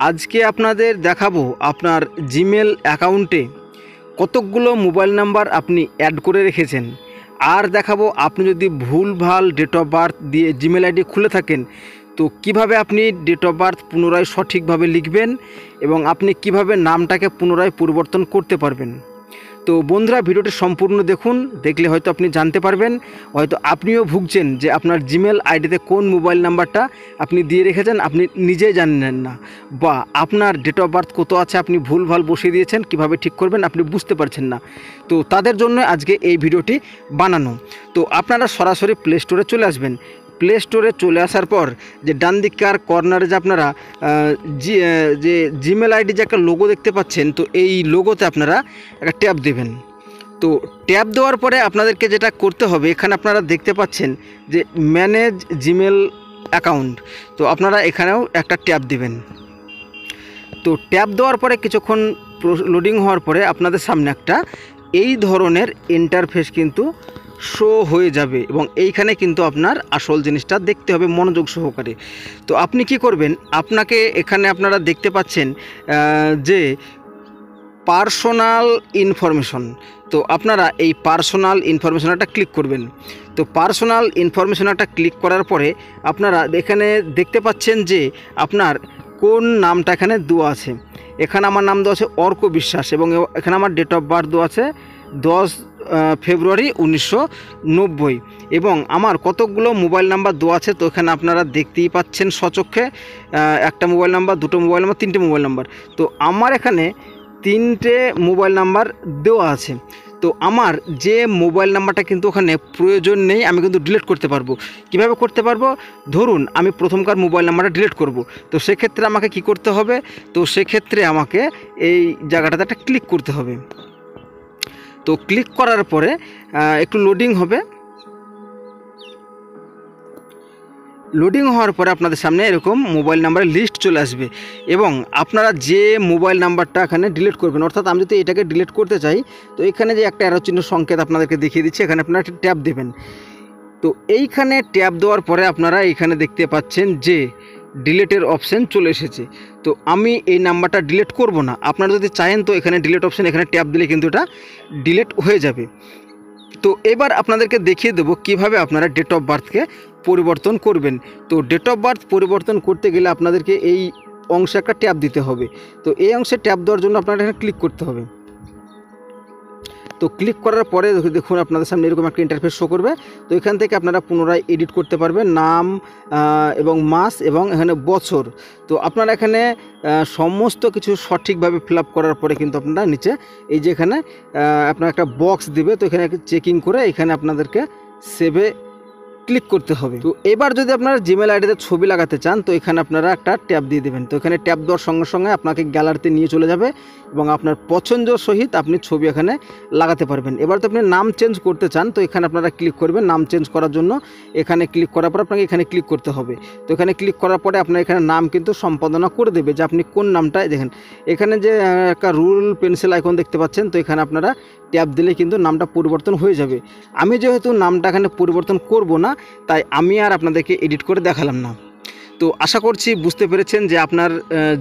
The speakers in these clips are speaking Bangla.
আজকে আপনাদের দেখাবো আপনার জিমেল অ্যাকাউন্টে কতকগুলো মোবাইল নাম্বার আপনি অ্যাড করে রেখেছেন। আর দেখাবো আপনি যদি ভুলভাল ডেট অফ বার্থ দিয়ে জিমেল আইডি খুলে থাকেন তো কিভাবে আপনি ডেট অফ বার্থ পুনরায় সঠিকভাবে লিখবেন এবং আপনি কিভাবে নামটাকে পুনরায় পরিবর্তন করতে পারবেন। তো বন্ধুরা, ভিডিওটি সম্পূর্ণ দেখুন, দেখলে হয়তো আপনি জানতে পারবেন, হয়তো আপনিও ভুগছেন যে আপনার জিমেল আইডিতে কোন মোবাইল নাম্বারটা আপনি দিয়ে রেখেছেন আপনি নিজেই জানেন না, বা আপনার ডেট অফ বার্থ কত আছে আপনি ভুলভাল বসিয়ে দিয়েছেন, কিভাবে ঠিক করবেন আপনি বুঝতে পারছেন না। তো তাদের জন্য আজকে এই ভিডিওটি বানানো। তো আপনারা সরাসরি প্লে স্টোরে চলে আসবেন। প্লে স্টোরে চলে আসার পর যে ডান দিককার কর্নারে যে আপনারা যে জিমেল আইডি যে একটা লোগো দেখতে পাচ্ছেন, তো এই লোগোতে আপনারা একটা ট্যাপ দেবেন। তো ট্যাপ দেওয়ার পরে আপনাদেরকে যেটা করতে হবে, এখানে আপনারা দেখতে পাচ্ছেন যে ম্যানেজ জিমেল অ্যাকাউন্ট, তো আপনারা এখানেও একটা ট্যাপ দেবেন। তো ট্যাপ দেওয়ার পরে কিছুক্ষণ লোডিং হওয়ার পরে আপনাদের সামনে একটা এই ধরনের ইন্টারফেস কিন্তু শো হয়ে যাবে এবং এইখানে কিন্তু আপনার আসল জিনিসটা দেখতে হবে মনোযোগ সহকারে। তো আপনি কি করবেন, আপনাকে এখানে আপনারা দেখতে পাচ্ছেন যে পার্সোনাল ইনফরমেশন, তো আপনারা এই পার্সোনাল ইনফরমেশনটা ক্লিক করবেন। তো পার্সোনাল ইনফরমেশনটা ক্লিক করার পরে আপনারা এখানে দেখতে পাচ্ছেন যে আপনার কোন নামটা এখানে দেওয়া আছে। এখানে আমার নাম দেওয়া আছে অর্ক বিশ্বাস এবং এখানে আমার ডেট অফ বার্থ দেওয়া আছে 10 ফেব্রুয়ারি 1990 এবং আমার কতকগুলো মোবাইল নাম্বার দেওয়া আছে। তো এখানে আপনারা দেখতেই পাচ্ছেন সচক্ষে, একটা মোবাইল নাম্বার, দুটো মোবাইল নাম্বার, তিনটে মোবাইল নাম্বার। তো আমার এখানে 3টে মোবাইল নাম্বার দেওয়া আছে। তো আমার যে মোবাইল নাম্বারটা কিন্তু ওখানে প্রয়োজন নেই, আমি কিন্তু ডিলিট করতে পারবো। কিভাবে করতে পারবো, ধরুন আমি প্রথমকার মোবাইল নাম্বারটা ডিলিট করব, তো সেক্ষেত্রে আমাকে কি করতে হবে, তো সেক্ষেত্রে আমাকে এই জায়গাটাতে একটা ক্লিক করতে হবে। তো ক্লিক করার পরে একটু লোডিং হবে। লোডিং হওয়ার পরে আপনাদের সামনে এরকম মোবাইল নাম্বারের লিস্ট চলে আসবে এবং আপনারা যে মোবাইল নাম্বারটা এখানে ডিলিট করবেন, অর্থাৎ আমি যদি এটাকে ডিলিট করতে চাই তো এখানে যে একটা অ্যারো চিহ্ন সংকেত আপনাদেরকে দেখিয়ে দিচ্ছি, এখানে আপনারা একটা ট্যাপ দেবেন। তো এইখানে ট্যাপ দেওয়ার পরে আপনারা এইখানে দেখতে পাচ্ছেন যে ডিলিটের অপশান চলে এসেছে। তো আমি এই নাম্বারটা ডিলিট করব না, আপনারা যদি চাহেন তো এখানে ডিলিট অপশান এখানে ট্যাপ দিলে কিন্তু এটা ডিলিট হয়ে যাবে। তো এবার আপনাদেরকে দেখিয়ে দেবো কিভাবে আপনারা ডেট অফ বার্থকে পরিবর্তন করবেন। তো ডেট অফ বার্থ পরিবর্তন করতে গেলে আপনাদেরকে এই অংশে একটা ট্যাপ দিতে হবে। তো এই অংশে ট্যাপ দেওয়ার জন্য আপনারা এখানে ক্লিক করতে হবে। তো ক্লিক করার পরে দেখুন আপনাদের সামনে এরকম একটা ইন্টারফেস শো করবে। তো এখান থেকে আপনারা পুনরায় এডিট করতে পারবেন নাম এবং মাস এবং এখানে বছর। তো আপনারা এখানে সমস্ত কিছু সঠিকভাবে ফিল আপ করার পরে কিন্তু আপনারা নিচে এই যে এখানে আপনার একটা বক্স দিবে, তো এখানে চেকিং করে এখানে আপনাদেরকে সেভে ক্লিক করতে হবে। তো এবার যদি আপনারা জিমেল আইডিতে ছবি লাগাতে চান তো এখানে আপনারা একটা ট্যাপ দিয়ে দেবেন। তো এখানে ট্যাপ দেওয়ার সঙ্গে সঙ্গে আপনাকে গ্যালারিতে নিয়ে চলে যাবে এবং আপনার পছন্দ সহিত আপনি ছবি এখানে লাগাতে পারবেন। এবার তো আপনি নাম চেঞ্জ করতে চান তো এখানে আপনারা ক্লিক করবেন। নাম চেঞ্জ করার জন্য এখানে ক্লিক করার পর আপনাকে এখানে ক্লিক করতে হবে। তো এখানে ক্লিক করার পরে আপনার এখানে নাম কিন্তু সম্পাদনা করে দেবে যে আপনি কোন নামটা দেখেন। এখানে যে একটা রুল পেন্সিল আইকন দেখতে পাচ্ছেন, তো এখানে আপনারা ট্যাপ দিলে কিন্তু নামটা পরিবর্তন হয়ে যাবে। আমি যেহেতু নামটা এখানে পরিবর্তন করব না তাই আমি আর আপনাদেরকে এডিট করে দেখালাম না। তো আশা করছি বুঝতে পেরেছেন যে আপনার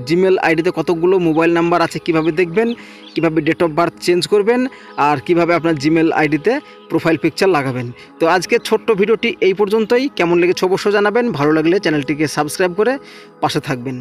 জিমেল আইডিতে কতগুলো মোবাইল নাম্বার আছে, কিভাবে দেখবেন, কিভাবে ডেট অফ বার্থ চেঞ্জ করবেন আর কিভাবে আপনার জিমেল আইডিতে প্রোফাইল পিকচার লাগাবেন। তো আজকে ছোট্ট ভিডিওটি এই পর্যন্তই। কেমন লেগেছে অবশ্যই জানাবেন, ভালো লাগলে চ্যানেলটিকে সাবস্ক্রাইব করে পাশে থাকবেন।